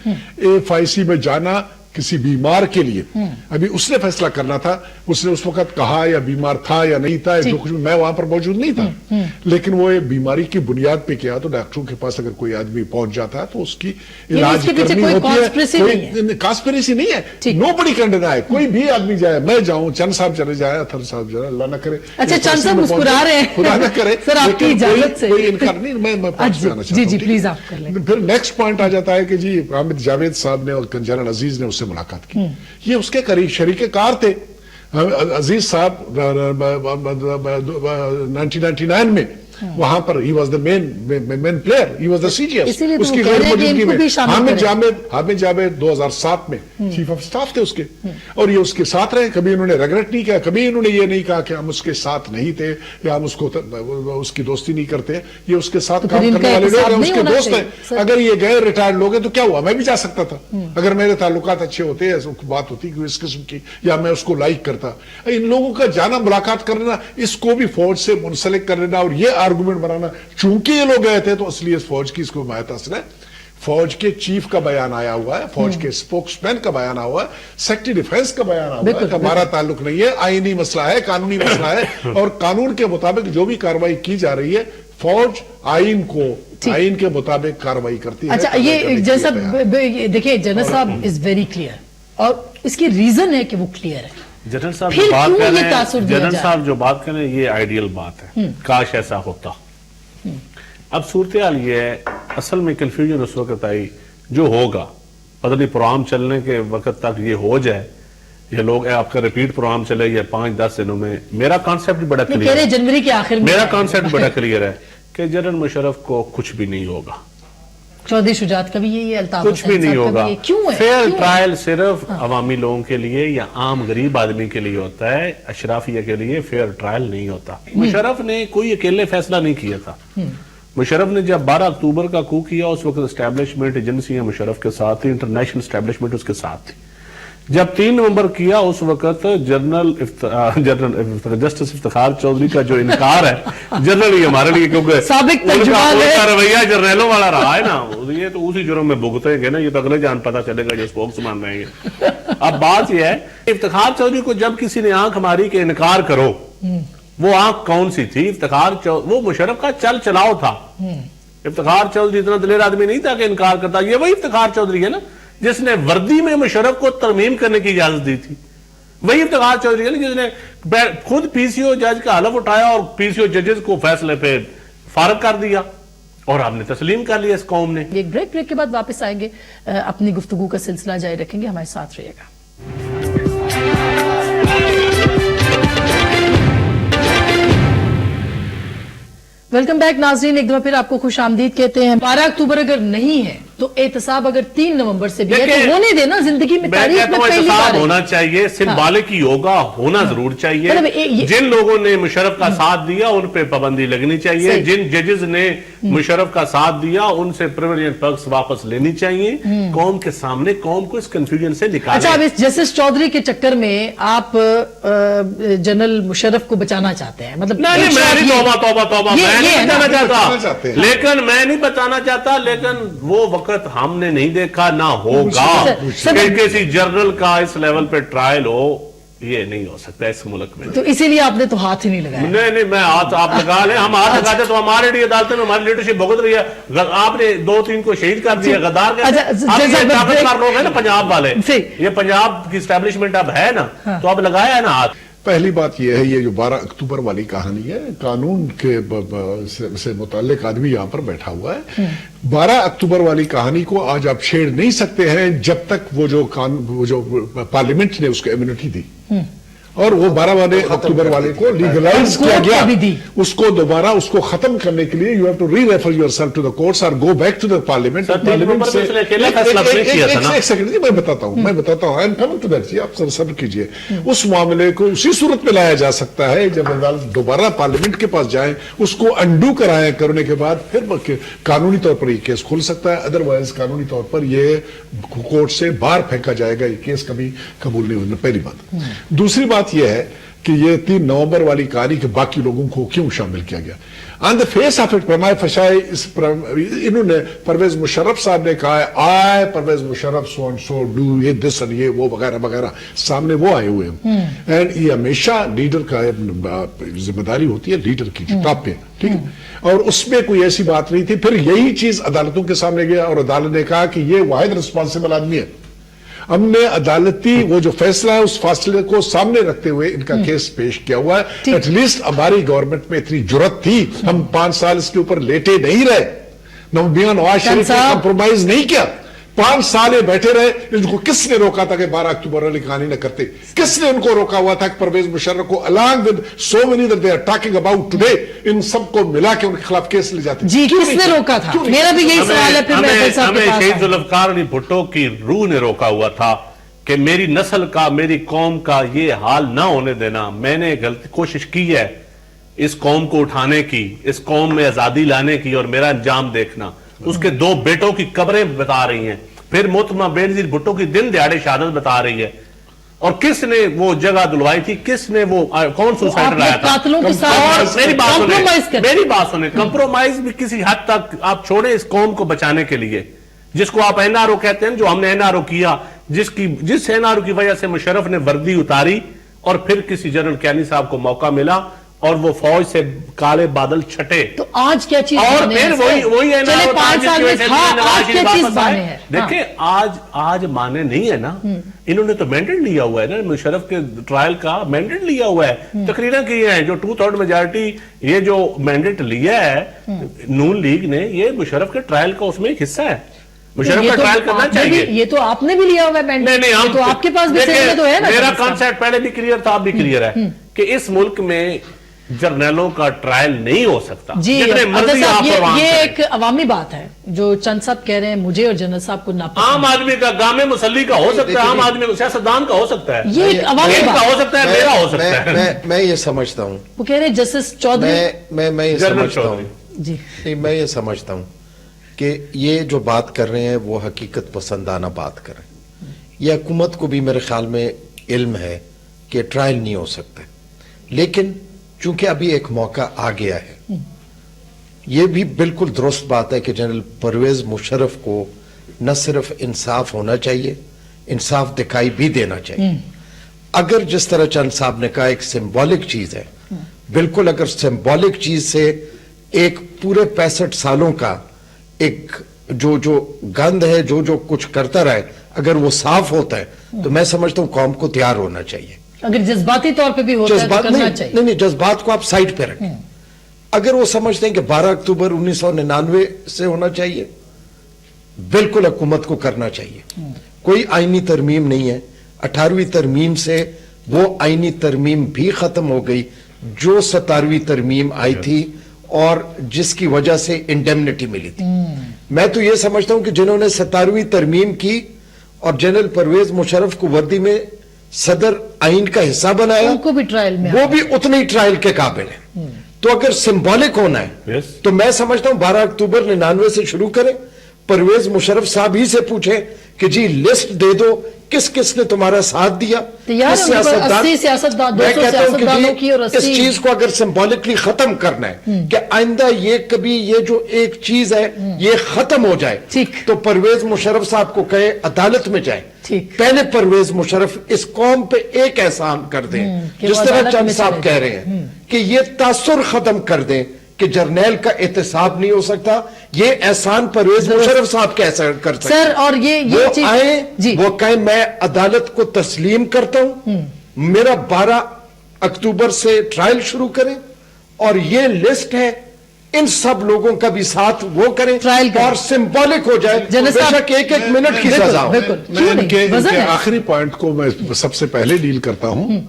AFIC میں جانا کسی بیمار کے لیے ابھی اس نے فیصلہ کرنا تھا. اس نے اس وقت کہا یا بیمار تھا یا نہیں تھا، جو کچھ میں وہاں پر موجود نہیں تھا، لیکن وہ بیماری کی بنیاد پہ کیا. تو ڈاکٹروں کے پاس اگر کوئی آدمی پہنچ جاتا تو اس کی علاج کرنی ہوتی ہے. کانسپریسی نہیں ہے. Nobody can deny. کوئی بھی آدمی جائے، میں جاؤں، چند صاحب چلے جائے، اطہر صاحب جائے، اللہ نہ کرے. اچھا، چند صاحب مسکرا رہے ہیں، خدا نہ کرے. سر آپ کی اجازت سے کوئی انکار نہیں. میں پہنچ جانا چاہتا ہوں. جی پلیز آپ کر لیں. پھر نیکسٹ پوائنٹ آ جاتا ہے کہ جی حامد جاوید صاحب نے اور جنرل عزیز نے اس سے ملاقات کی. یہ اس کے قریب شریک کار تھے. عزیز صاحب 1999 میں وہاں پر he was the main player, he was the CGF. اس کی غیر موجودگی میں حامد جاوید 2007 میں چیف آف سٹاف تھے اس کے، اور یہ اس کے ساتھ رہے. کبھی انہوں نے ریگریٹ نہیں کیا، کبھی انہوں نے یہ نہیں کہا کہ ہم اس کے ساتھ نہیں تھے یا ہم اس کی دوستی نہیں کرتے. یہ اس کے ساتھ کام کرنے والے لوگ ہیں، اس کے دوست ہیں. اگر یہ غیر ریٹائرڈ لوگ ہیں تو کیا ہوا، میں بھی جا سکتا تھا اگر میرے تعلقات اچھے ہوتے، بات ہوتی اس قسم کی، یا میں اس کو لائک کرتا. ان لوگوں کا جانا، ملاقات کرنا، اس کو بھی فوج سے منسلک کر لینا اور یہ آرگومنٹ بنانا چونکہ یہ لوگ گئے تھے تو اصلی فوج کی اس کو حمایت حاصل ہے. फौज के चीफ का बयान आया हुआ है, फौज के स्पोक्समैन का बयान आया हुआ है, सेक्रेटरी डिफेंस का बयान आया हुआ है कि हमारा ताल्लुक नहीं है, आईनी मसला है, कानूनी मसला है, और कानून के मुताबिक जो भी कार्रवाई की जा रही है फौज आईन के मुताबिक कार्रवाई करती है। अच्छा, ये जैसा देखिए जनरल साहब इज वेरी क्लियर, और इसकी रीजन है कि वो क्लियर है। जनरल साहब फिर जो बात क्यों कर ये रहे हैं, तासुर दिया जनरल जाए? साहब जो बात कर रहे हैं ये आइडियल बात है, काश ऐसा होता। अब सूरत हाल ये है, असल में कंफ्यूजन उस वक्त आई जो होगा, पता नहीं प्रोग्राम चलने के वक्त तक ये हो जाए, ये लोग आपका रिपीट प्रोग्राम चले या 5-10 दिनों में। मेरा कॉन्सेप्ट बड़ा कह क्लियर रहे है, जनवरी के आखिर में, मेरा कॉन्सेप्ट बड़ा क्लियर है कि जनरल मुशर्रफ को कुछ भी नहीं होगा, चौधरी शुजात का भी यही है, अल्ताफ कुछ भी हुसैन नहीं साहब का होगा। भी यही। क्यों है? फेयर क्यों है? ट्रायल सिर्फ अवामी लोगों के लिए या आम गरीब आदमी के लिए होता है, अशराफिया के लिए फेयर ट्रायल नहीं होता। मुशर्रफ ने कोई अकेले फैसला नहीं किया था। मुशर्रफ ने जब 12 अक्टूबर का कू किया उस वक्त एस्टैब्लिशमेंट एजेंसियां मुशर्रफ के साथ थी, इंटरनेशनल एस्टैब्लिशमेंट उसके साथ थी। जब 3 नवंबर किया उस वक्त जनरल जस्टिस इफ्तिखार चौधरी का जो इनकार है जनरली हमारे लिए, क्योंकि साबिक उनका तर्जुमान है। रवैया जर्नैलों वाला रहा है ना, ये तो उसी जुर्म में भुगतेंगे ना, ये तो अगले जान पता चलेगा जो स्पोक्समैन रहेंगे। अब बात यह है, इफ्तिखार चौधरी को जब किसी ने आंख मारी कि इनकार करो, वो आंख कौन सी थी? वो मुशर्रफ का चल चलाओ था। इफ्तिखार चौधरी इतना दिलेर आदमी नहीं था कि इनकार करता। ये वही इफ्तिखार चौधरी है ना जिसने वर्दी में मुशर्रफ को तरमीम करने की इजाजत दी थी। वही इफ्तिखार चौधरी है ना जिसने खुद पीसीओ जज का हलफ उठाया और पीसीओ जजेस को फैसले पे फारग कर दिया, और आपने तस्लीम कर लिया इस कौम ने। एक ब्रेक के बाद वापस आएंगे, अपनी गुफ्तगू का सिलसिला जारी रखेंगे, हमारे साथ रहिएगा। वेलकम बैक नाजरीन, एक दफा फिर आपको खुश आमदीद कहते हैं। 12 अक्टूबर अगर नहीं है तो एहतसाब अगर 3 नवंबर से भी है तो होने देना, जिंदगी में तारीख में पहली बार होना चाहिए, सिंबॉलिक योगा होना जरूर चाहिए। मतलब जिन लोगों ने मुशर्रफ का साथ दिया उन पे पाबंदी लगनी चाहिए, जिन जजेस ने मुशर्रफ का साथ दिया उनसे प्रिविलेज पर्क्स वापस लेनी चाहिए, कौम के सामने कौम को इस कंफ्यूजन से निकालें। अच्छा, अब इस जस्टिस चौधरी के चक्कर में आप जनरल मुशर्रफ को बचाना चाहते हैं? मतलब नहीं, मैं नहीं, तौबा मैं नहीं बचाना बचाना चाहता, चाहते हैं। लेकिन मैं नहीं बचाना चाहता, लेकिन वो वक्त हमने नहीं देखा, ना होगा कि किसी जनरल का इस लेवल पे ट्रायल हो। ये नहीं हो सकता इस मुल्क में। तो इसीलिए आपने तो हाथ ही नहीं लगाया। नहीं, मैं हाथ आप लगा लें, हम हाथ लगाते तो हमारे लिए अदालतें में हमारी लीडरशिप भुगत रही है। आपने 2-3 को शहीद कर दिया, गद्दार ताकतवर लोग है ना पंजाब वाले, ये पंजाब की स्टैब्लिशमेंट अब है ना, तो अब लगाया है ना हाथ। पहली बात यह है, ये जो 12 अक्टूबर वाली कहानी है, कानून के से मुताल्लिक आदमी यहाँ पर बैठा हुआ है। 12 अक्टूबर वाली कहानी को आज आप छेड़ नहीं सकते हैं जब तक वो जो पार्लियामेंट ने उसको इम्यूनिटी दी और वो 12 वाले अक्टूबर वाले को लीगलाइज किया गया, उसको दोबारा उसको खत्म करने के लिए you have to re refer yourself to the courts और go back to the parliament. Parliament से एक सेकंड जी, मैं बताता हूं, I am coming to that जी, आप सब्र कीजिए। उस मामले को उसी सूरत में लाया जा सकता है जब अदालत दोबारा पार्लियामेंट के पास जाए, उसको अंडू कराएं, करने के बाद फिर कानूनी तौर पर ये केस खुल सकता है, अदरवाइज कानूनी तौर पर ये कोर्ट से बाहर फेंका जाएगा, ये केस कभी कबूल नहीं होना। पहली बात। दूसरी बात यह है कि ये 3 नवंबर वाली कहानी के बाकी लोगों को क्यों शामिल किया गया? On the face of it prima facie इन्होंने परवेज मुशर्रफ साहब ने कहा है, I Pervez Musharraf so and so do ये दिस और ये वो वगैरह वगैरह, सामने वो आए हुए हैं। एंड ये हमेशा लीडर का जिम्मेदारी होती है, लीडर की टॉप पे, ठीक है, और उसमें कोई ऐसी बात नहीं थी। फिर यही चीज अदालतों के सामने गया और अदालत ने कहा कि ये वाहिद रिस्पॉन्सिबल आदमी है। हमने अदालती वो जो फैसला है उस फैसले को सामने रखते हुए इनका केस पेश किया हुआ है। एटलीस्ट हमारी गवर्नमेंट में इतनी जुर्रत थी, हम 5 साल इसके ऊपर लेटे नहीं रहे, मियां नवाज शरीफ ने कंप्रोमाइज नहीं किया, 5 साल बैठे रहे। इनको किसने रोका था कि 12 अक्टूबर वाली कहानी न करते? किसने उनको रोका हुआ था कि परवेज मुशर्रफ को along with so many that they are talking about today, इन सबको मिला के उनके खिलाफ केस ले जाते? जी, किसने रोका था? मेरा भी यही सवाल है। फिर हमें शहीद जुल्फकार अली भुट्टो की रूह ने रोका हुआ था कि मेरी नस्ल का, मेरी कौम का ये हाल ना होने देना। मैंने गलती कोशिश की है इस कौम को उठाने की, इस कौम में आजादी लाने की, और मेरा अंजाम देखना। उसके 2 बेटों की कब्रें बता रही हैं, फिर मोहतरमा बेनजीर भुट्टो की दिन दिहाड़े शहादत बता रही है। और किसने वो जगह दुलवाई थी, किसने वो कौन सुसाइड लाया था? और मेरी बात सुने, कंप्रोमाइज भी किसी हद तक आप छोड़े इस कौम को बचाने के लिए, جس کو آپ NRO کہتے ہیں, جو ہم نے NRO کیا, جس NRO کی وجہ سے مشرف نے وردی اتاری اور پھر کسی جنرل کینی صاحب کو موقع ملا اور وہ فوج سے کالے بادل چھٹے, تو آج کیا چیز اور پھر وہی چلے 5 سال میں تھا, آج کیا چیز بانے ہے. دیکھیں آج مانے نہیں ہے نا, انہوں نے تو مینڈیٹ لیا ہوا ہے نا, مشرف کے ٹرائل کا مینڈیٹ لیا ہوا ہے, تقریریں کی ہیں, جو 2/3 میجارٹی یہ جو مینڈیٹ لیا ہے نون لیگ نے, یہ مشرف کے ٹرائل کا اس میں ایک حصہ ہے, مشرف کا ٹرائل کرنا چاہیے. یہ تو آپ نے بھی لیا ہوا ہے مینڈیٹ, نہیں, تو آپ کے پاس بھی تو ہے نا. میرا کانسیپٹ پہلے بھی کلیئر تھا, اب بھی کلیئر ہے کہ اس ملک میں جرنیلوں کا ٹرائل نہیں ہو سکتا. جی یہ ایک عوامی بات ہے جو چند صاحب کہہ رہے ہیں, مجھے اور جنرل صاحب کو ناپسند. عام آدمی کا, گام مسلی کا ہو سکتا ہے, عام آدمی کا, سیاستدان کا ہو سکتا ہے, یہ ایک عوامی بات ہو سکتا ہے, میرا ہو سکتا ہے. میں یہ سمجھتا ہوں, وہ کہہ رہے ہیں جسٹس چودھری, میں یہ سمجھتا ہوں, جی نہیں میں یہ سمجھتا ہوں کہ یہ جو بات کر رہے ہیں وہ حقیقت پسندانہ بات کر رہے ہیں. یہ حکومت کو بھی میرے خیال میں علم ہے کہ ٹرائل نہیں ہو سکتا, لیکن چونکہ ابھی ایک موقع آ گیا ہے, یہ بھی بالکل درست بات ہے کہ جنرل پرویز مشرف کو نہ صرف انصاف ہونا چاہیے, انصاف دکھائی بھی دینا چاہیے. اگر جس طرح چند صاحب نے کہا ایک سمبولک چیز ہے, بالکل, اگر سمبولک چیز سے ایک پورے 65 سالوں کا ایک جو گند ہے, جو کچھ کرتا رہے, اگر وہ صاف ہوتا ہے تو میں سمجھتا ہوں قوم کو تیار ہونا چاہیے. اگر جذباتی طور پہ بھی ہوتا ہے تو کرنا چاہیے. نہیں, جذبات کو آپ سائٹ پہ رکھیں. اگر وہ سمجھتے ہیں کہ 12 اکتوبر 1999 سے ہونا چاہیے, بالکل حکومت کو کرنا چاہیے. کوئی آئینی ترمیم نہیں ہے, 18ویں ترمیم سے وہ آئینی ترمیم بھی ختم ہو گئی جو 17ویں ترمیم آئی تھی اور جس کی وجہ سے انڈیمنٹی ملی تھی. میں تو یہ سمجھتا ہوں کہ جنہوں نے 17ویں ترمیم کی اور جنرل پرویز مشرف کو وردی میں صدر آئین کا حصہ بنایا, ان کو بھی ٹرائل میں وہ بھی اتنے ہی ٹرائل کے قابل ہیں. تو اگر سمبولک ہونا ہے تو میں سمجھتا ہوں 12 اکتوبر 99 سے شروع کریں, پرویز مشرف صاحب ہی سے پوچھیں کہ جی لسٹ دے دو کس کس نے تمہارا ساتھ دیا. اس چیز کو اگر سمبولکلی ختم کرنا ہے کہ آئندہ یہ کبھی یہ جو ایک چیز ہے یہ ختم ہو جائے, تو پرویز مشرف صاحب کو کہے عدالت میں جائیں. پہلے پرویز مشرف اس قوم پہ ایک احسان کر دیں, جس طرح چند صاحب کہہ رہے ہیں کہ یہ تاثر ختم کر دیں کہ جرنیل کا احتساب نہیں ہو سکتا. یہ احسان پرویز مشرف صاحب کیسا کر سکتے سر, اور وہ آئیں وہ کہیں میں عدالت کو تسلیم کرتا ہوں, میرا 12 اکتوبر سے ٹرائل شروع کریں, اور یہ لسٹ ہے ان سب لوگوں کا بھی ساتھ وہ کریں اور سمبولک ہو جائے, بے شک 1 منٹ کی سزا ہو. میں ان کے آخری پوائنٹ کو میں سب سے پہلے ڈیل کرتا ہوں.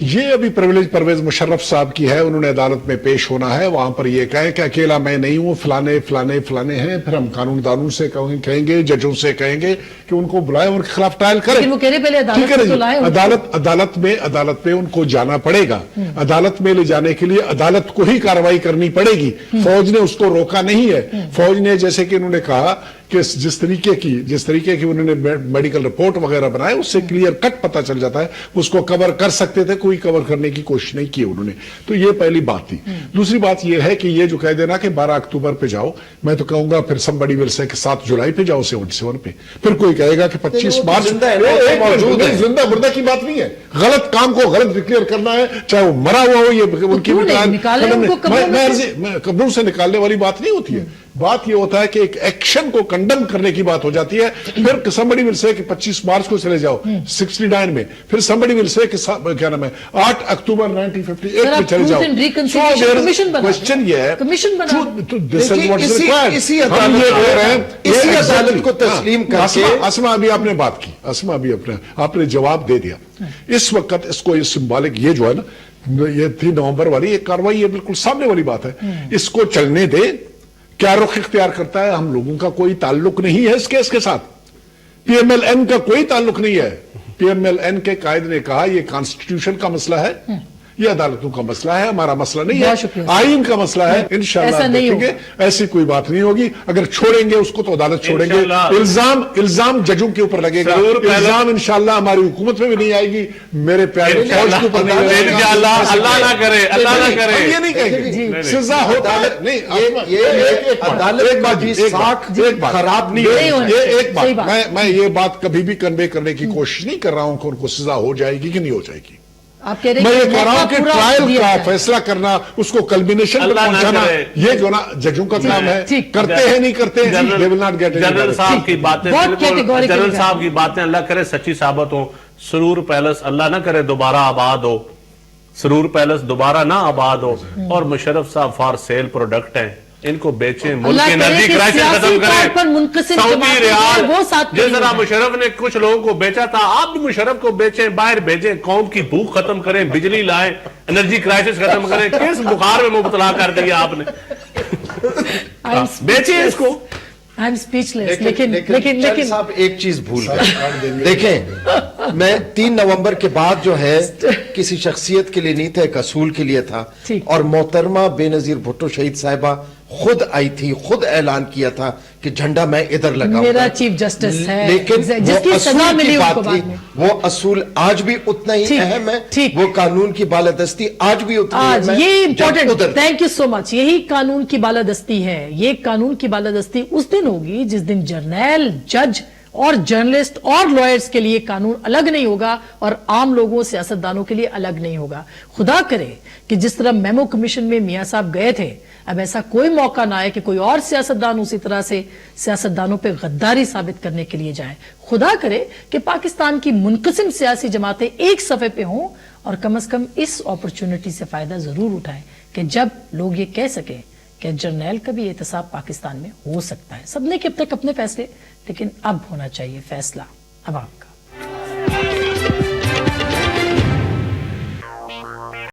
یہ ابھی پرولیج پرویز مشرف صاحب کی ہے, انہوں نے عدالت میں پیش ہونا ہے, وہاں پر یہ کہیں کہ اکیلا میں نہیں ہوں, فلانے فلانے فلانے ہیں, پھر ہم قانون دانوں سے کہیں گے, ججوں سے کہیں گے کہ ان کو بلائیں اور خلاف ٹرائل کریں. وہ کہہ رہے پہلے عدالت میں ان کو جانا پڑے گا. عدالت میں لے جانے کے لیے عدالت کو ہی کارروائی کرنی پڑے گی, فوج نے اس کو روکا نہیں ہے. فوج نے جیسے کہ انہوں نے کہا کہ جس طریقے کی انہوں نے میڈیکل رپورٹ وغیرہ بنائے اس سے کلیئر کٹ پتہ چل جاتا ہے, اس کو کور کر سکتے تھے, کوئی کور کرنے کی کوشش نہیں کی انہوں نے. تو یہ پہلی بات تھی. دوسری بات یہ ہے کہ یہ جو کہہ دینا کہ 12 اکتوبر پہ جاؤ, میں تو کہوں گا پھر somebody will say کہ 7 جولائی پہ جاؤ 77 پہ, پھر کوئی کہے گا کہ 25 مارچ. زندہ مردہ کی بات نہیں ہے, غلط کام کو غلط ڈکلیئر کرنا ہے, چاہے وہ مرا ہوا ہو, یہ ان کی قبروں سے نکالنے والی بات نہیں ہوتی ہے. بات یہ ہوتا ہے کہ ایک ایکشن کو کنڈم کرنے کی بات ہو جاتی ہے. پھر somebody will say کہ 25 مارچ کو چلے جاؤ 69 میں, پھر somebody will say کہ کیا نام ہے 8 اکتوبر 1958 میں چلے جاؤ. کوشچن یہ ہے اسی عدالت کو تسلیم کر کے. اسما ابھی آپ نے بات کی, اسما ابھی آپ نے جواب دے دیا. اس وقت اس کو یہ سمبولک یہ جو ہے نا یہ تھی نومبر والی یہ کاروائی, یہ بالکل سامنے والی بات ہے. اس کو چلنے دے, کیا رخ اختیار کرتا ہے ہم لوگوں کا کوئی تعلق نہیں ہے اس کیس کے ساتھ. پی ایم ایل این کا کوئی تعلق نہیں ہے. پی ایم ایل این کے قائد نے کہا یہ کانسٹیٹیوشن کا مسئلہ ہے, ये अदालतों का मसला है, हमारा मसला नहीं बहुत है, शुक्रिया। आइन का मसला है। इंशाल्लाह ऐसा नहीं देखेंगे, ऐसी कोई बात नहीं होगी। अगर छोड़ेंगे उसको तो अदालत छोड़ेंगे। इंशाल्लाह। इल्जाम जजों के ऊपर लगेगा, इल्जाम इंशाल्लाह हमारी हुकूमत में भी नहीं आएगी, मेरे प्यारे फौज के ऊपर नहीं लगेगा। इंशाल्लाह, अल्लाह ना करे, अल्लाह ना करे। हम ये नहीं कहेंगे सजा होता है, नहीं अदालत का भी साख खराब नहीं नहीं है। होना ये चाहिए। एक सही बात बात। मैं ये बात कभी भी कन्वे करने की कोशिश नहीं कर रहा हूं कि उनको सजा हो जाएगी कि नहीं हो जाएगी। आप कह रहे मैं ये कि कह रहा हूं कि पूरा ट्रायल दिया का जाए। फैसला करना, उसको कल्बिनेशन पर अल्लाह ना पहुंचाना, करे। ये जो ना जजों का काम है। ठीक। करते हैं नहीं करते हैं, they will not get any general benefit। साहब की बातें बहुत बिल्कुल- categorically जनरल कहा। साहब की बातें अल्लाह करे सच्ची साबित हो। सुरूर पैलेस अल्लाह ना करे दोबारा आबाद हो, सुरूर पैलेस दोबारा ना आबाद हो। और मुशर्रफ साहब फॉर सेल प्रोडक्ट हैं, इनको बेचें, मुल्क अल्लाह की करे एनर्जी कि क्राइसिस सियासी खत्म तौर पर करें। मुनक़सिम सऊदी जमातें रियाल वो साथ जिस नहीं तरह होगा। मुशर्रफ ने कुछ लोगों को बेचा था, आप भी मुशर्रफ को बेचें, बाहर भेजें, कौम की भूख खत्म करें, बिजली लाएं, एनर्जी क्राइसिस खत्म करें। किस बुखार में मुबतला कर दिया आपने? बेचिए इसको। I am speechless. लेकिन साहब एक चीज भूल गए। देखें, मैं 3 नवंबर के बाद जो है किसी शख्सियत के लिए नहीं था, एक असूल के लिए था। ठीक। और मोहतरमा बेनजीर भुट्टो शहीद साहिबा खुद आई थी, खुद ऐलान किया था कि झंडा मैं इधर लगाऊंगा। मेरा चीफ जस्टिस है, लेकिन जिसकी वो सजा असूल मिली की बात उनको बाद थी, में। वो असूल आज भी उतना ही ठीक, अहम है। ठीक। वो कानून की बालादस्ती आज भी उतनी आज अहम है। ये जब इंपॉर्टेंट, उधर थैंक यू सो मच। यही कानून की बालादस्ती है। ये कानून की बालादस्ती उस दिन होगी जिस दिन जर्नैल, जज और जर्नलिस्ट और लॉयर्स के लिए कानून अलग नहीं होगा और आम लोगों, सियासतदानों के लिए अलग नहीं होगा। खुदा करे कि जिस तरह मेमो कमीशन में मियां साहब गए थे, अब ऐसा कोई मौका ना आए कि कोई और सियासतदान उसी तरह से सियासतदानों पे गद्दारी साबित करने के लिए जाए। खुदा करे कि पाकिस्तान की मुनक़सिम सियासी जमातें एक सफ़े पे हों और कम से कम इस अपॉर्चुनिटी से फायदा जरूर उठाएं कि जब लोग ये कह सकें कि जर्नैल का भी एहतसाब पाकिस्तान में हो सकता है। सबने के अब तक अपने फैसले, लेकिन अब होना चाहिए फैसला अब आपका।